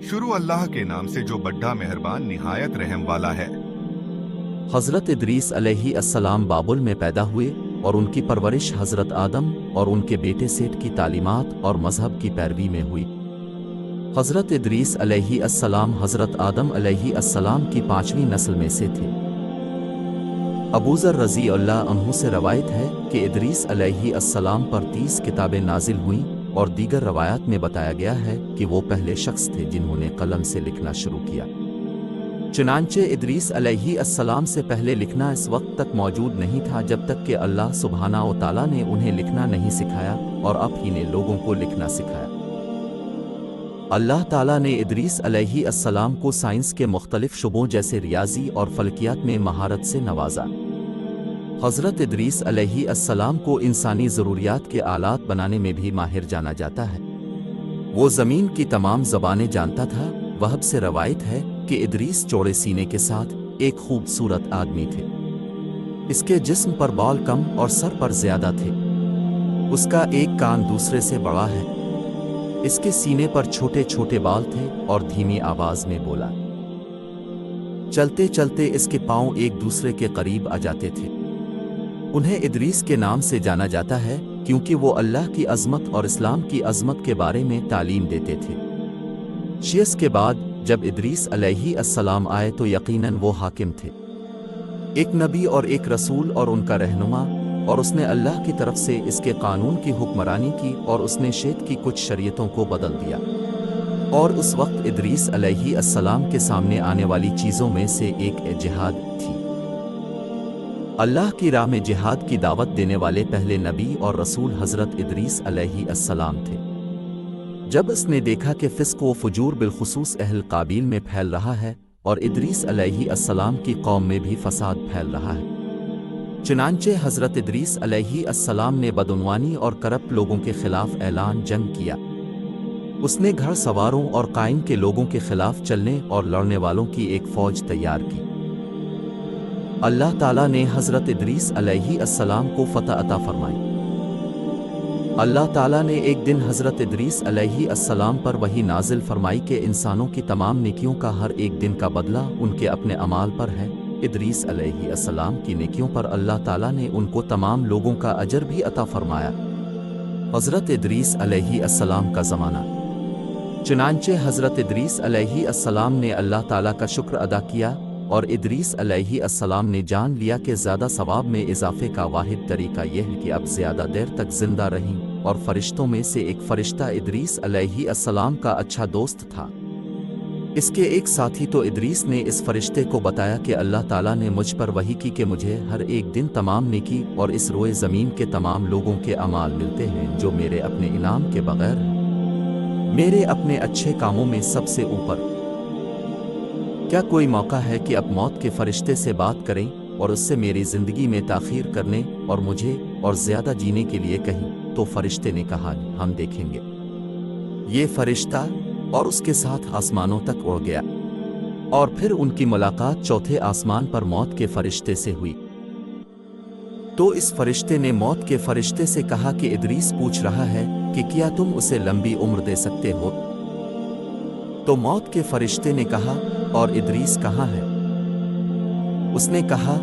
शुरू अल्लाह के नाम से जो बड्ढा मेहरबान निहायत रहम वाला है। हज़रत इदरीस अलैहिस्सलाम बाबुल में पैदा हुए और उनकी परवरिश हज़रत आदम और उनके बेटे सेठ की तालीमात और मज़हब की पैरवी में हुई। हज़रत इदरीस अलैहिस्सलाम हज़रत आदम अलैहिस्सलाम की 5वीं नस्ल में से थे। अबू ज़र रज़ी अल्लाह अन्हु से रवायत है कि इदरीस अलैहिस्सलाम पर 30 किताबें नाजिल हुईं और दीगर रवायात में बताया गया है कि वो पहले शख्स थे जिन्होंने कलम से लिखना शुरू किया। चुनांचे इदरीस अलैहिस्सलाम से पहले लिखना इस वक्त तक मौजूद नहीं था जब तक कि अल्लाह सुब्हाना व तआला ने उन्हें लिखना नहीं सिखाया और आप ही ने लोगों को लिखना सिखाया। अल्लाह ताला ने इदरीस अलैहिस्सलाम को साइंस के मुख्तलिफ शुबों जैसे रियाजी और फल्कियात में महारत से नवाजा। हज़रत इदरीस अलैहिस्सलाम को इंसानी ज़रूरियात के आलात बनाने में भी माहिर जाना जाता है। वो ज़मीन की तमाम ज़बानें जानता था। वहब से रवायत है कि इदरीस चौड़े सीने के साथ एक खूबसूरत आदमी थे। इसके जिस्म पर बाल कम और सर पर ज़्यादा थे। उसका एक कान दूसरे से बड़ा है। इसके सीने पर छोटे छोटे बाल थे और धीमी आवाज़ में बोला। चलते चलते इसके पाँव एक दूसरे के करीब आ जाते थे। उन्हें इदरीस के नाम से जाना जाता है क्योंकि वो अल्लाह की अज़मत और इस्लाम की अज़मत के बारे में तालीम देते थे। शियस के बाद जब इदरीस अलैहिस्सलाम आए तो यकीनन वो हाकिम थे, एक नबी और एक रसूल और उनका रहनुमा, और उसने अल्लाह की तरफ से इसके कानून की हुक्मरानी की और उसने शेत की कुछ शरीयतों को बदल दिया। और उस वक्त इदरीस अलैहिस्सलाम के सामने आने वाली चीज़ों में से एक जिहाद थी। अल्लाह की राह में जिहाद की दावत देने वाले पहले नबी और रसूल हज़रत इदरीस अलैहिस्सलाम थे। जब उसने देखा कि फ़िस्क़ व फ़ुजूर बिलख़ुसूस अहल काबील में फैल रहा है और इदरीस अलैहिस्सलाम की कौम में भी फ़साद फैल रहा है, चुनांचे हज़रत इदरीस अलैहिस्सलाम ने बदउनवानी और करप्ट लोगों के ख़िलाफ़ ऐलान जंग किया। उसने घर सवारों और कायम के लोगों के ख़िलाफ़ चलने और लड़ने वालों की एक फ़ौज तैयार की। अल्लाह ताला ने हज़रत इदरीस अलैहिस्सलाम को फ़तह अता फ़रमाई। अल्लाह ताला ने एक दिन हज़रत इदरीस अलैहिस्सलाम पर वही नाजिल फरमाई कि इंसानों की तमाम नेकियों का हर एक दिन का बदला उनके अपने अमाल पर है। इदरीस अलैहिस्सलाम की नेकियों पर अल्लाह ताला ने उनको तमाम लोगों का अजर भी अता फरमाया। हज़रत इदरीस अलैहिस्सलाम का ज़माना। चुनांचे हज़रत इदरीस अलैहिस्सलाम ने अल्लाह ताला का शुक्र अदा किया और इदरीस अलैहिस्सलाम ने जान लिया कि ज़्यादा सवाब में इजाफे का वाहिद तरीका यह है कि अब ज़्यादा देर तक जिंदा रहीं, और फरिश्तों में से एक फ़रिश्ता इदरीस अलैहिस्सलाम का अच्छा दोस्त था। इसके एक साथी तो इदरीस ने इस फरिश्ते को बताया कि अल्लाह ताला ने मुझ पर वही की कि मुझे हर एक दिन तमाम नेकी और इस रोए ज़मीन के तमाम लोगों के अमाल मिलते हैं जो मेरे अपने इनाम के बगैर हैं, मेरे अपने अच्छे कामों में सबसे ऊपर। क्या कोई मौका है कि अब मौत के फरिश्ते से बात करें और उससे मेरी ज़िंदगी में ताख़ीर करने और मुझे और ज़्यादा जीने के लिए कहीं? तो फरिश्ते ने कहा, हम देखेंगे। ये फरिश्ता और उसके साथ आसमानों तक उड़ गया और फिर उनकी मुलाकात चौथे आसमान पर मौत के फरिश्ते से हुई। तो इस फरिश्ते ने मौत के फरिश्ते से कहा कि इदरीस पूछ रहा है कि क्या तुम उसे लंबी उम्र दे सकते हो? तो मौत के फरिश्ते ने कहा, और इदरीस कहाँ है? उसने कहा,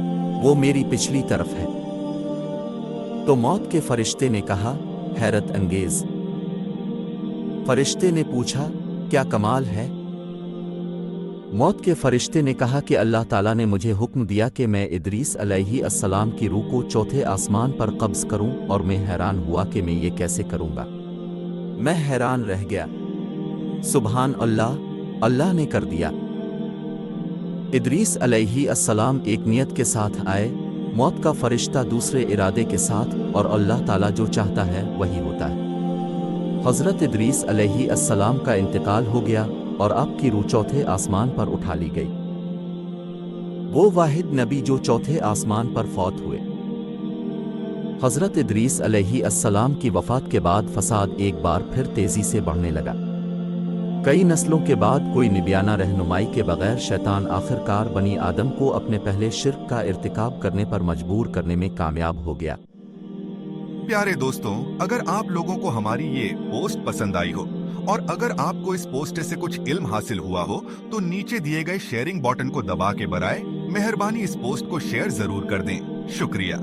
वो मेरी पिछली तरफ है। तो मौत के फरिश्ते ने कहा, हैरत अंगेज। फरिश्ते ने पूछा, क्या कमाल है? मौत के फरिश्ते ने कहा कि अल्लाह ताला ने मुझे हुक्म दिया कि मैं इदरीस अलैहिस्सलाम की रूह को चौथे आसमान पर कब्ज़ करूं, और मैं हैरान हुआ कि मैं ये कैसे करूंगा। मैं हैरान रह गया। सुभान अल्लाह, अल्लाह ने कर दिया। इदरीस अलैहिस्सलाम एक नियत के साथ आए, मौत का फरिश्ता दूसरे इरादे के साथ, और अल्लाह ताला जो चाहता है वही होता है। हज़रत इदरीस अलैहिस्सलाम का इंतकाल हो गया और आपकी रूह चौथे आसमान पर उठा ली गई। वो वाहिद नबी जो चौथे आसमान पर फौत हुए। हज़रत इदरीस अलैहिस्सलाम की वफ़ात के बाद फ़साद एक बार फिर तेज़ी से बढ़ने लगा। कई नस्लों के बाद कोई निबियाना रहनुमाई के बगैर शैतान आखिरकार बनी आदम को अपने पहले शिर्क का इर्तिकाब करने पर मजबूर करने में कामयाब हो गया। प्यारे दोस्तों, अगर आप लोगों को हमारी ये पोस्ट पसंद आई हो اور اگر آپ کو اس پوسٹ سے کچھ علم حاصل ہوا ہو تو نیچے دیے گئے شیئرنگ بٹن کو دبا کے برائے مہربانی اس پوسٹ کو شیئر ضرور کر دیں۔ شکریہ۔